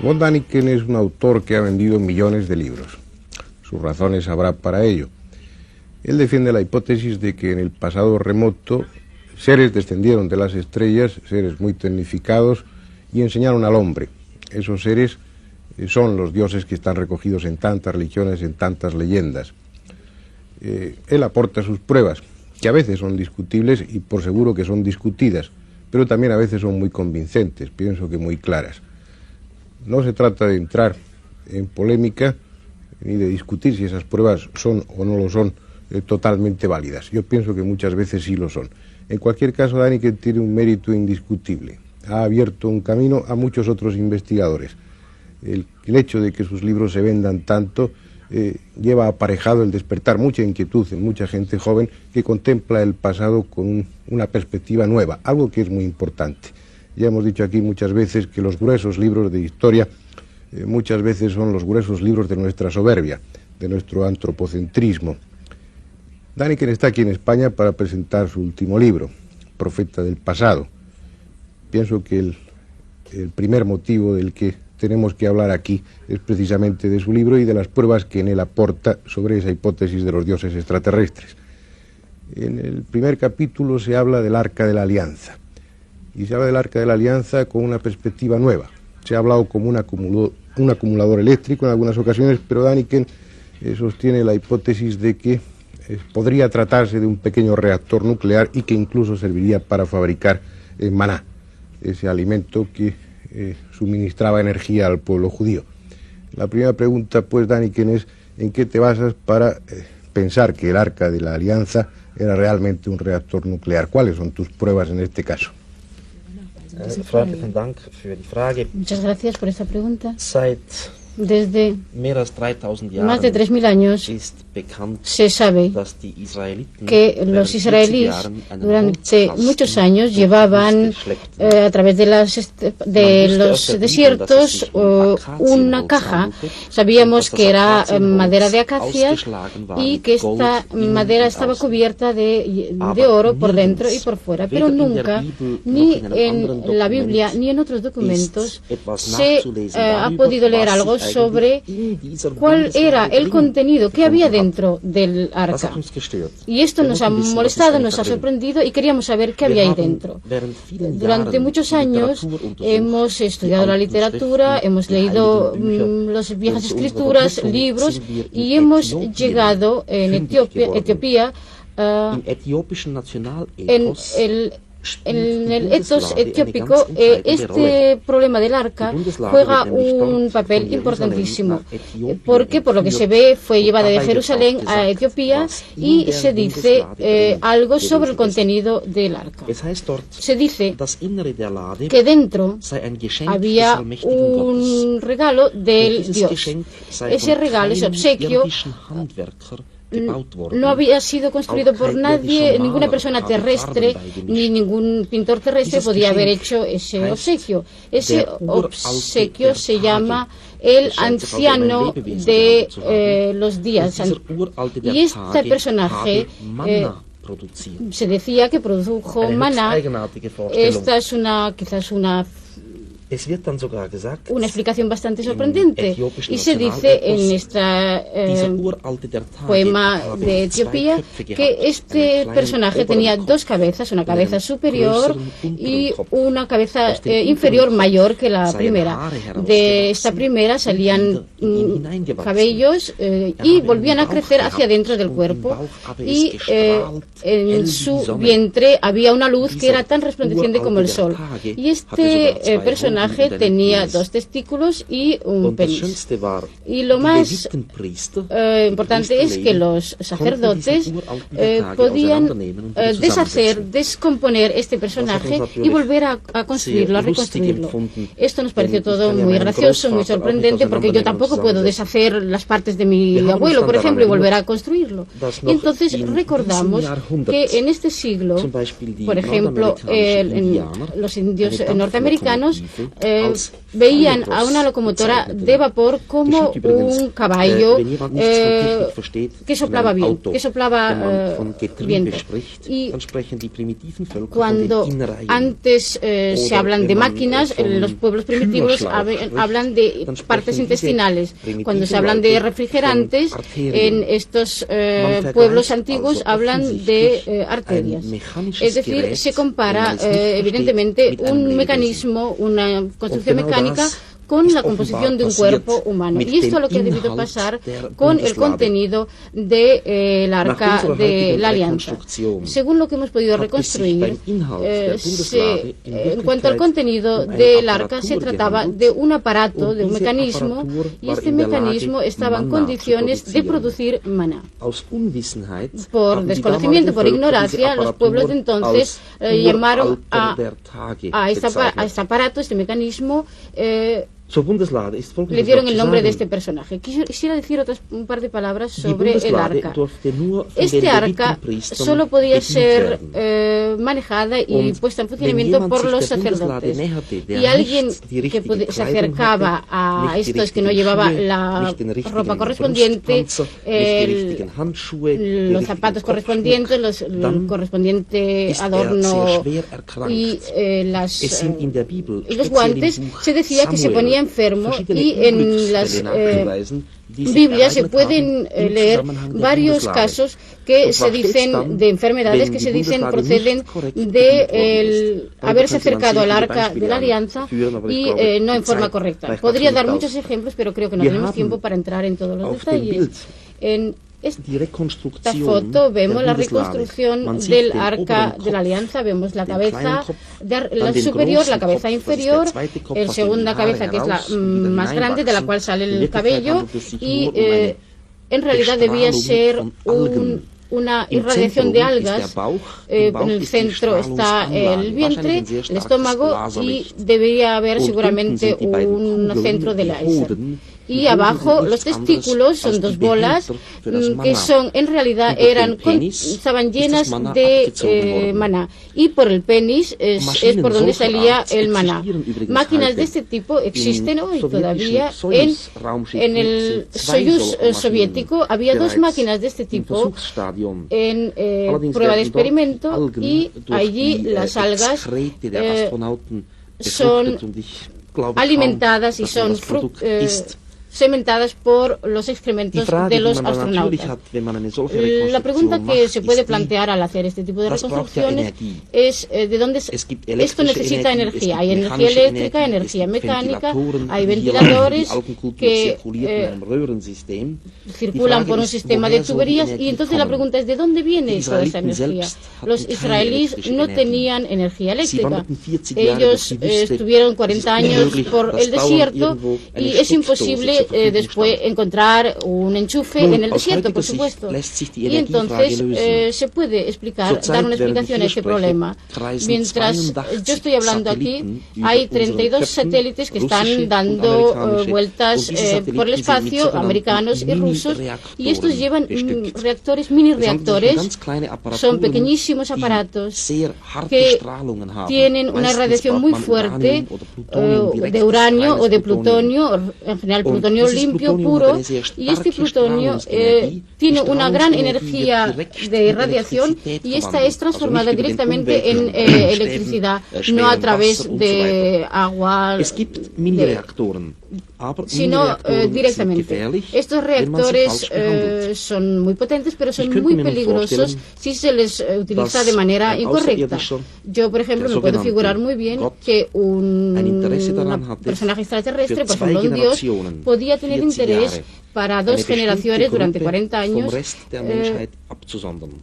Von Däniken es un autor que ha vendido millones de libros. Sus razones habrá para ello. Él defiende la hipótesis de que en el pasado remoto seres descendieron de las estrellas, seres muy tecnificados, y enseñaron al hombre. Esos seres son los dioses que están recogidos en tantas religiones, en tantas leyendas. Él aporta sus pruebas, que a veces son discutibles y por seguro que son discutidas, pero también a veces son muy convincentes, pienso que muy claras. No se trata de entrar en polémica ni de discutir si esas pruebas son o no lo son totalmente válidas. Yo pienso que muchas veces sí lo son. En cualquier caso, Däniken tiene un mérito indiscutible. Ha abierto un camino a muchos otros investigadores. El hecho de que sus libros se vendan tanto lleva aparejado el despertar mucha inquietud en mucha gente joven que contempla el pasado con una perspectiva nueva, algo que es muy importante. Ya hemos dicho aquí muchas veces que los gruesos libros de historia muchas veces son los gruesos libros de nuestra soberbia, de nuestro antropocentrismo. Däniken está aquí en España para presentar su último libro, Profeta del Pasado. Pienso que el primer motivo del que tenemos que hablar aquí es precisamente de su libro y de las pruebas que en él aporta sobre esa hipótesis de los dioses extraterrestres. En el primer capítulo se habla del Arca de la Alianza, y se habla del Arca de la Alianza con una perspectiva nueva. Se ha hablado como un acumulador eléctrico en algunas ocasiones, pero Däniken sostiene la hipótesis de que podría tratarse de un pequeño reactor nuclear y que incluso serviría para fabricar maná, ese alimento que suministraba energía al pueblo judío. La primera pregunta, pues, Däniken, es ¿en qué te basas para pensar que el Arca de la Alianza era realmente un reactor nuclear? ¿Cuáles son tus pruebas en este caso? Muchas gracias por esta pregunta. Desde más de 3.000 años se sabe que los israelíes durante muchos años llevaban a través de los desiertos una caja. Sabíamos que era madera de acacias y que esta madera estaba cubierta de oro por dentro y por fuera, pero nunca, ni en la Biblia ni en otros documentos, se ha podido leer algo sobre cuál era el contenido que había dentro del arca. Y esto nos ha molestado, nos ha sorprendido y queríamos saber qué había ahí dentro. Durante muchos años hemos estudiado la literatura, hemos leído las viejas escrituras, libros, y hemos llegado en Etiopía, en el etos etiópico, este problema del arca juega un papel importantísimo, porque por lo que se ve fue llevada de Jerusalén a Etiopía y se dice algo sobre el contenido del arca. Se dice que dentro había un regalo del Dios. Ese regalo, ese obsequio, no había sido construido por nadie, ninguna persona terrestre, ni ningún pintor terrestre podía haber hecho ese obsequio. Ese obsequio se llama el anciano de los días. Y este personaje se decía que produjo maná. Esta es quizás una explicación bastante sorprendente, y se dice en este poema de Etiopía que este personaje tenía dos cabezas, una cabeza superior y una cabeza inferior mayor que la primera. De esta primera salían cabellos y volvían a crecer hacia dentro del cuerpo, y en su vientre había una luz que era tan resplandeciente como el sol. Y este personaje tenía dos testículos y un penis. Y lo más importante es que los sacerdotes podían descomponer este personaje y volver a construirlo, a reconstruirlo. Esto nos pareció todo muy gracioso, muy sorprendente, porque yo tampoco puedo deshacer las partes de mi abuelo, por ejemplo, y volver a construirlo. Y entonces recordamos que en este siglo, por ejemplo, los indios norteamericanos veían a una locomotora de vapor como un caballo que soplaba viento. Y cuando antes se hablan de máquinas, los pueblos primitivos hablan de partes intestinales. Cuando se hablan de refrigerantes, en estos pueblos antiguos hablan de arterias. Es decir, se compara evidentemente un mecanismo, una construcción mecánica con la composición de un cuerpo humano. Y esto es lo que ha debido pasar con el contenido del Arca de la Alianza. Según lo que hemos podido reconstruir, en cuanto al contenido del Arca, se trataba de un aparato, de un mecanismo, y este mecanismo estaba en condiciones de producir maná. Por desconocimiento, por ignorancia, los pueblos de entonces llamaron a este aparato, este mecanismo, le dieron el nombre de este personaje. Quisiera decir un par de palabras sobre el arca. Este arca solo podía ser manejada y puesta en funcionamiento por los sacerdotes. Y alguien que se acercaba a estos que no llevaba la ropa correspondiente, los zapatos correspondientes, el correspondiente adorno y los guantes, se decía que se ponía enfermo, y en las Biblias se pueden leer varios casos que se dicen de enfermedades que se dicen proceden de haberse acercado al Arca de la Alianza y no en forma correcta. Podría dar muchos ejemplos, pero creo que no tenemos tiempo para entrar en todos los detalles. En esta foto vemos la reconstrucción del Arca de la Alianza. Vemos la cabeza superior, la cabeza inferior, la segunda cabeza, que es la más grande, de la cual sale el cabello, y en realidad debía ser una irradiación de algas. En el centro está el vientre, el estómago, y debería haber seguramente un centro de la y abajo los testículos son dos bolas que son en realidad estaban llenas de maná, y por el penis es por donde salía el maná. Máquinas de este tipo existen hoy todavía. En el Soyuz soviético había dos máquinas de este tipo en prueba de experimento, y allí las algas son alimentadas y son sementadas por los excrementos de los astronautas. La pregunta que se puede plantear al hacer este tipo de reconstrucciones es ¿de dónde esto necesita energía? Hay energía eléctrica, energía mecánica, hay ventiladores que circulan por un sistema de tuberías, y entonces la pregunta es ¿de dónde viene toda esa energía? Los israelíes no tenían energía eléctrica. Ellos estuvieron 40 años por el desierto, y es imposible después encontrar un enchufe en el desierto, por supuesto. Y entonces se puede dar una explicación a este problema. Mientras yo estoy hablando aquí, hay 32 satélites que están dando vueltas por el espacio, americanos y rusos, y estos llevan reactores, mini reactores. Son pequeñísimos aparatos que tienen una radiación muy fuerte de uranio o de plutonio, en general plutonio limpio, puro, y este plutonio tiene una gran energía de radiación, y esta es transformada directamente en electricidad, no a través de agua, sino directamente. Estos reactores son muy potentes, pero son muy peligrosos si se les utiliza de manera incorrecta. Yo, por ejemplo, me puedo figurar muy bien que un personaje extraterrestre, por ejemplo un dios, podía tener interés para 2 generaciones durante 40 años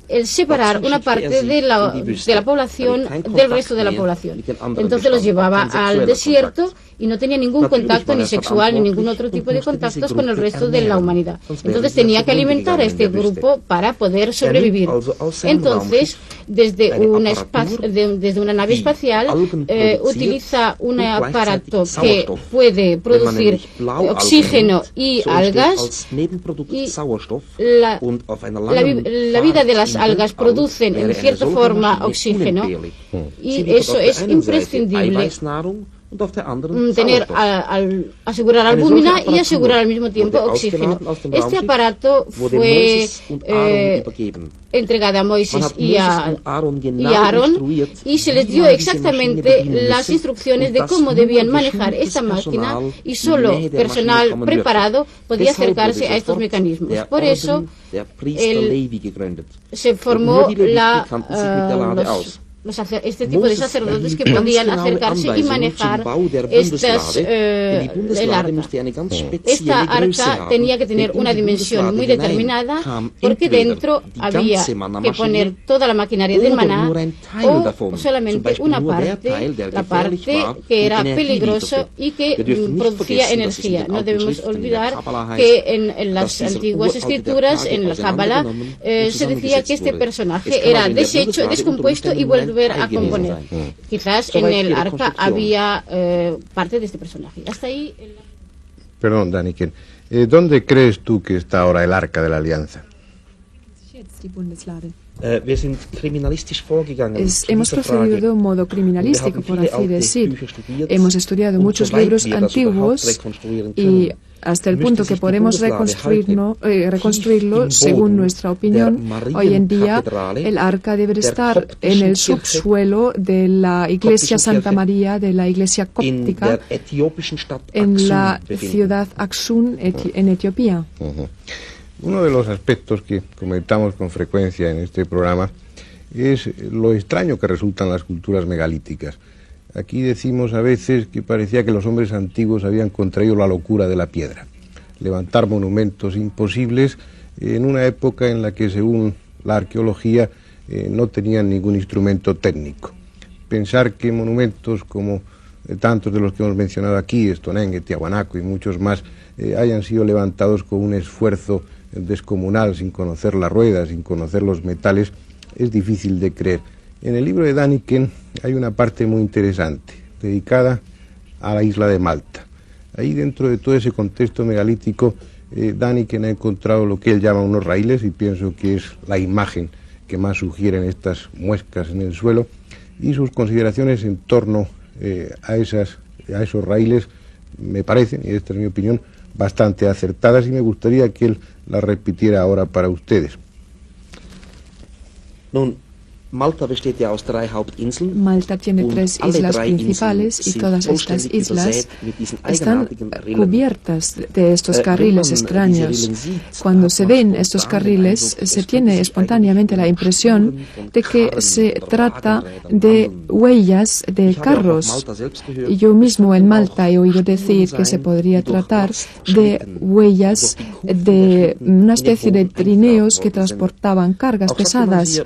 el separar una parte de la población del resto de la población. Entonces los llevaba al desierto y no tenía ningún contacto ni sexual ni ningún otro tipo de contactos con el resto de la humanidad. Entonces tenía que alimentar a este grupo para poder sobrevivir. Entonces, desde una nave espacial utiliza un aparato que puede producir oxígeno y algas, y la vida de las algas producen en cierta forma oxígeno, y eso es imprescindible asegurar albúmina y asegurar al mismo tiempo oxígeno. Este aparato fue entregado a Moisés y a Aarón y se les dio exactamente las instrucciones de cómo debían manejar esta máquina, y solo personal preparado podía acercarse a estos mecanismos. Por eso se formó este tipo de sacerdotes que podían acercarse y manejar el arca. Esta arca tenía que tener una dimensión muy determinada, porque dentro había que poner toda la maquinaria del maná o solamente una parte, la parte que era peligrosa y que producía energía. No debemos olvidar que en las antiguas escrituras, en la Cábala, se decía que este personaje era deshecho, descompuesto y volver a componer. Quizás en el arca había parte de este personaje. Hasta ahí. Perdón, Daniken. ¿Dónde crees tú que está ahora el arca de la alianza? Hemos procedido de un modo criminalístico, por así decir. Hemos estudiado muchos libros antiguos y hasta el punto que podemos reconstruirlo según nuestra opinión. Hoy en día el arca debe estar en el subsuelo de la iglesia Santa María, de la iglesia cóptica, en la ciudad Aksum, en Etiopía. Uno de los aspectos que comentamos con frecuencia en este programa es lo extraño que resultan las culturas megalíticas. Aquí decimos a veces que parecía que los hombres antiguos habían contraído la locura de la piedra. Levantar monumentos imposibles en una época en la que, según la arqueología, no tenían ningún instrumento técnico. Pensar que monumentos como tantos de los que hemos mencionado aquí, Stonehenge, Tiahuanaco y muchos más, hayan sido levantados con un esfuerzo descomunal, sin conocer las ruedas, sin conocer los metales, es difícil de creer. En el libro de Daniken hay una parte muy interesante, dedicada a la isla de Malta. Ahí, dentro de todo ese contexto megalítico, Daniken ha encontrado lo que él llama unos raíles, y pienso que es la imagen que más sugieren estas muescas en el suelo, y sus consideraciones en torno a esos raíles me parecen, y esta es mi opinión, bastante acertadas, y me gustaría que él las repitiera ahora para ustedes. Malta tiene tres islas principales y todas estas islas están cubiertas de estos carriles extraños. Cuando se ven estos carriles, se tiene espontáneamente la impresión de que se trata de huellas de carros. Yo mismo en Malta he oído decir que se podría tratar de huellas de una especie de trineos que transportaban cargas pesadas.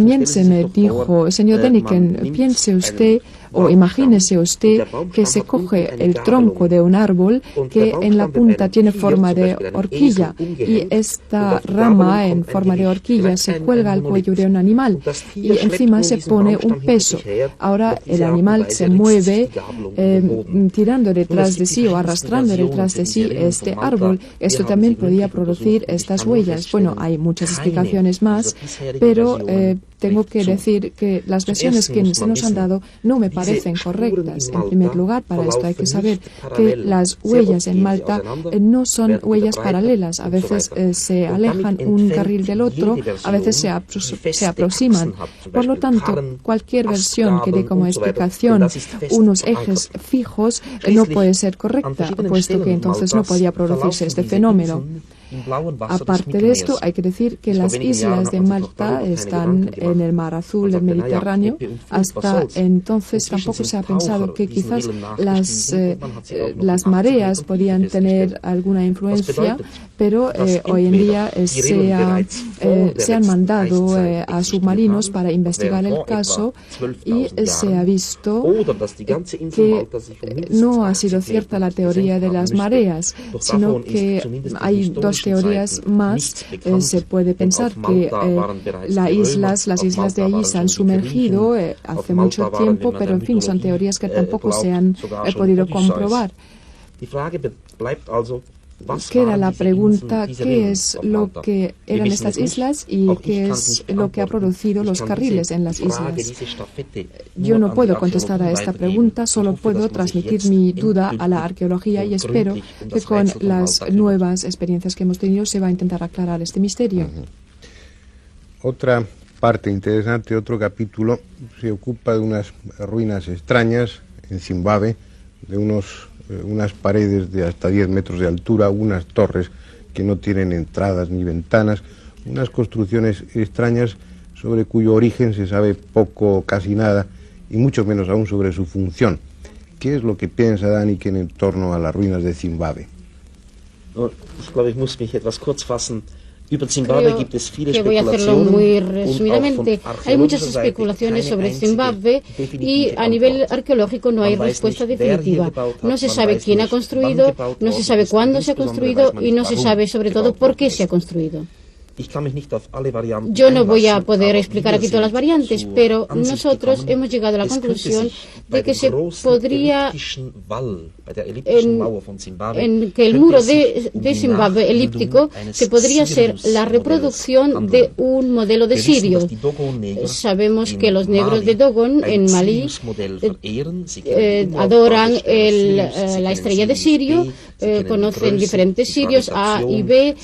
También se me dijo, señor Daniken, piense usted o imagínese usted que se coge el tronco de un árbol que en la punta tiene forma de horquilla, y esta rama en forma de horquilla se cuelga al cuello de un animal y encima se pone un peso. Ahora el animal se mueve tirando detrás de sí o arrastrando detrás de sí este árbol. Esto también podía producir estas huellas. Bueno, hay muchas explicaciones más, pero tengo que decir que las versiones que se nos han dado no me parecen correctas. En primer lugar, para esto hay que saber que las huellas en Malta no son huellas paralelas. A veces se alejan un carril del otro, a veces se aproximan. Por lo tanto, cualquier versión que dé como explicación unos ejes fijos no puede ser correcta, puesto que entonces no podía producirse este fenómeno. Aparte de esto, hay que decir que las islas de Malta están en el Mar Azul del Mediterráneo. Hasta entonces tampoco se ha pensado que quizás las mareas podían tener alguna influencia, pero hoy en día se han mandado a submarinos para investigar el caso, y se ha visto que no ha sido cierta la teoría de las mareas, sino que hay dos teorías más. Se puede pensar que las islas de allí se han sumergido hace mucho tiempo, pero en fin, son teorías que tampoco se han podido comprobar. queda la pregunta: ¿qué es lo que eran estas islas y qué es lo que ha producido los carriles en las islas? Yo no puedo contestar a esta pregunta, solo puedo transmitir mi duda a la arqueología y espero que con las nuevas experiencias que hemos tenido se va a intentar aclarar este misterio. Otra parte interesante, otro capítulo, se ocupa de unas ruinas extrañas en Zimbabue, de unas paredes de hasta 10 metros de altura, unas torres que no tienen entradas ni ventanas, unas construcciones extrañas sobre cuyo origen se sabe poco, casi nada, y mucho menos aún sobre su función. ¿Qué es lo que piensa Däniken en torno a las ruinas de Zimbabue? Creo que voy a hacerlo muy resumidamente. Hay muchas especulaciones sobre Zimbabue y a nivel arqueológico no hay respuesta definitiva. No se sabe quién ha construido, no se sabe cuándo se ha construido y no se sabe sobre todo por qué se ha construido. Yo no voy a poder explicar aquí todas las variantes, pero nosotros hemos llegado a la conclusión de que se podría, en que el muro de Zimbabue elíptico, se podría ser la reproducción de un modelo de sirio. Sabemos que los negros de Dogon, en Malí, adoran la estrella de Sirio, conocen diferentes sirios A y B,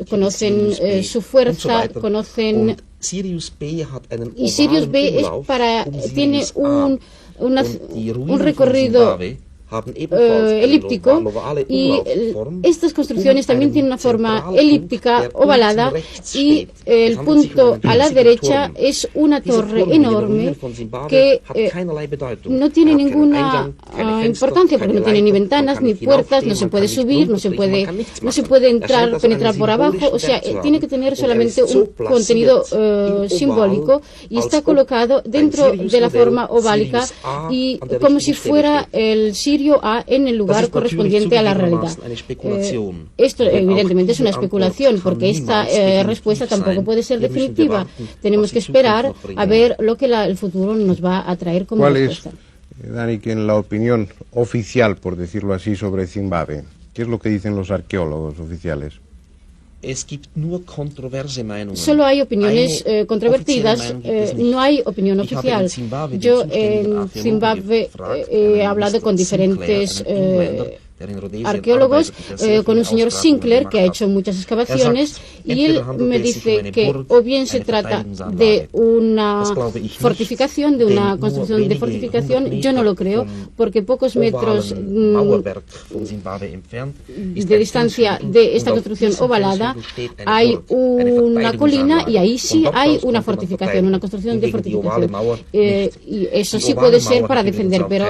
conocen su fuerza, conocen, y Sirius B tiene un recorrido elíptico y estas construcciones también tienen una forma elíptica, ovalada, y el punto a la derecha es una torre enorme que no tiene ninguna importancia porque no tiene ni ventanas ni puertas, no se puede subir, no se puede penetrar por abajo, o sea, tiene que tener solamente un contenido simbólico y está colocado dentro de la forma oválica y como si fuera el sirio A en el lugar correspondiente a la realidad. Esto evidentemente es una especulación porque esta respuesta tampoco puede ser definitiva. Tenemos que esperar a ver lo que el futuro nos va a traer como respuesta. ¿Cuál es, Däniken, la opinión oficial, por decirlo así, sobre Zimbabue? ¿Qué es lo que dicen los arqueólogos oficiales? Solo hay opiniones controvertidas, no hay opinión oficial. Yo en Zimbabue he hablado con diferentes arqueólogos, con un señor Sinclair que ha hecho muchas excavaciones y él me dice que o bien se trata de una fortificación, de una construcción de fortificación. Yo no lo creo porque pocos metros de distancia de esta construcción ovalada hay una colina y ahí sí hay una fortificación, una construcción de fortificación, y eso sí puede ser para defender, pero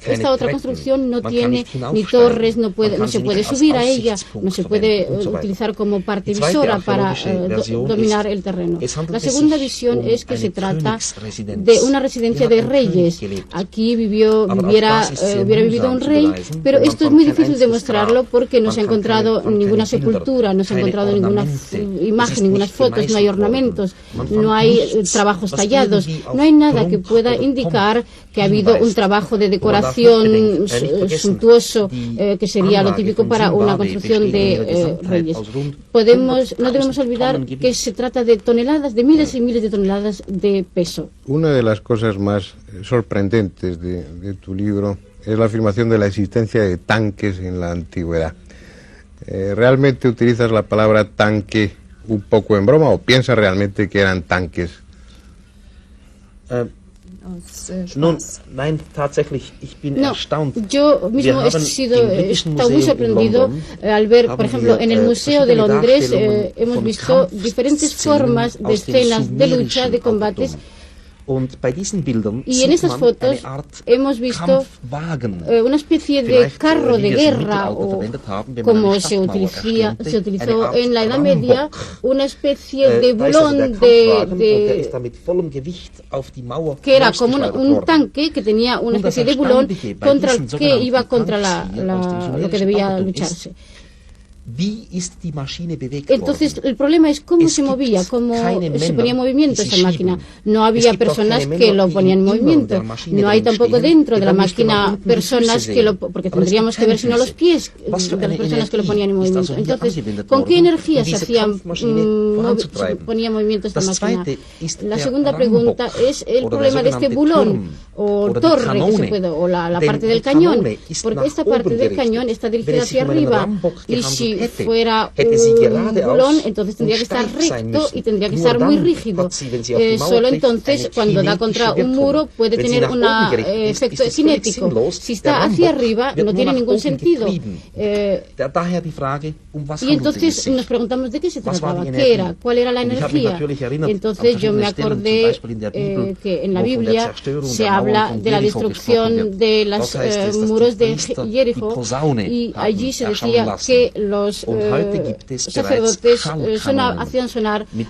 esta otra construcción no tiene ni torres, no se puede subir a ella, no se puede utilizar como parte visora para dominar el terreno. La segunda visión es que se trata de una residencia de reyes. Aquí hubiera vivido un rey, pero esto es muy difícil demostrarlo porque no se ha encontrado ninguna sepultura, no se ha encontrado ninguna imagen, ninguna fotos, no hay ornamentos, no hay trabajos tallados, no hay nada que pueda indicar que ha habido un trabajo de decoración suntuoso que sería lo típico para una construcción de reyes. No debemos olvidar que se trata de toneladas, de miles y miles de toneladas de peso. Una de las cosas más sorprendentes de tu libro es la afirmación de la existencia de tanques en la antigüedad. ¿Realmente utilizas la palabra tanque un poco en broma o piensas realmente que eran tanques? No, yo mismo he estado muy sorprendido al ver, por ejemplo, en el Museo de Londres hemos visto diferentes formas de escenas de lucha, de combates. Y en esas fotos hemos visto una especie de carro de guerra, o como se utilizó en la Edad Media, una especie de bulón que era como un tanque que tenía una especie de bulón contra el que iba contra lo que debía lucharse. Entonces, el problema es cómo se movía, cómo se ponía en movimiento esa máquina. No había personas que lo ponían en movimiento. No hay tampoco dentro de la máquina personas que lo... porque tendríamos que ver si no los pies de las personas que lo ponían en movimiento. Entonces, ¿con qué energía se ponía en movimiento esta máquina? La segunda pregunta es el problema de este bulón o torre que se puede, o la parte del cañón, porque esta parte del cañón está dirigida hacia arriba, y si fuera un bulón, entonces tendría que estar recto y tendría que estar muy rígido. Solo entonces, cuando da contra un muro, puede tener un efecto cinético. Si está hacia arriba, no tiene ningún sentido. Y entonces nos preguntamos de qué se trataba, qué era, cuál era la energía. Entonces yo me acordé que en la Biblia se habla de la destrucción de los muros de Jericó, y allí se decía que los sacerdotes hacían sonar un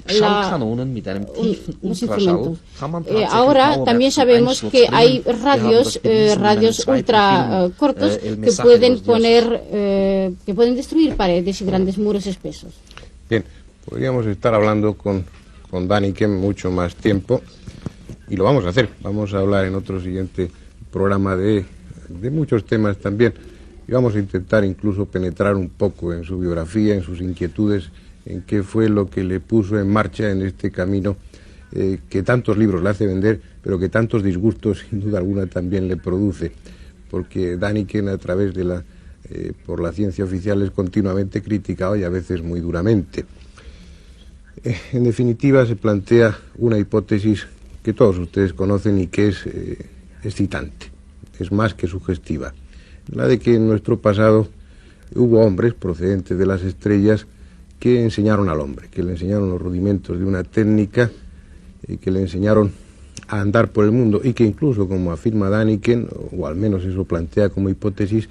instrumento. Ahora también sabemos que hay radios ultra cortos que pueden destruir paredes y grandes muros espesos. Bien, podríamos estar hablando con Däniken mucho más tiempo, y lo vamos a hacer. Vamos a hablar en otro siguiente programa de muchos temas también, y vamos a intentar incluso penetrar un poco en su biografía, en sus inquietudes, en qué fue lo que le puso en marcha en este camino que tantos libros le hace vender, pero que tantos disgustos sin duda alguna también le produce, porque Däniken a través de por la ciencia oficial es continuamente criticado, y a veces muy duramente. En definitiva, se plantea una hipótesis que todos ustedes conocen y que es excitante, es más que sugestiva, la de que en nuestro pasado hubo hombres procedentes de las estrellas que enseñaron al hombre, que le enseñaron los rudimentos de una técnica, que le enseñaron a andar por el mundo, y que incluso, como afirma Däniken, o al menos eso plantea como hipótesis,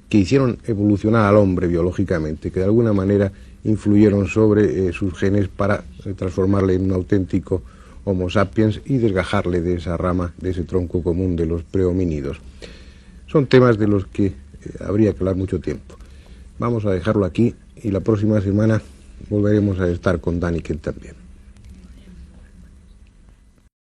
que hicieron evolucionar al hombre biológicamente, que de alguna manera influyeron sobre sus genes para transformarle en un auténtico Homo sapiens y desgajarle de esa rama, de ese tronco común de los prehomínidos. Son temas de los que habría que hablar mucho tiempo. Vamos a dejarlo aquí, y la próxima semana volveremos a estar con Däniken también.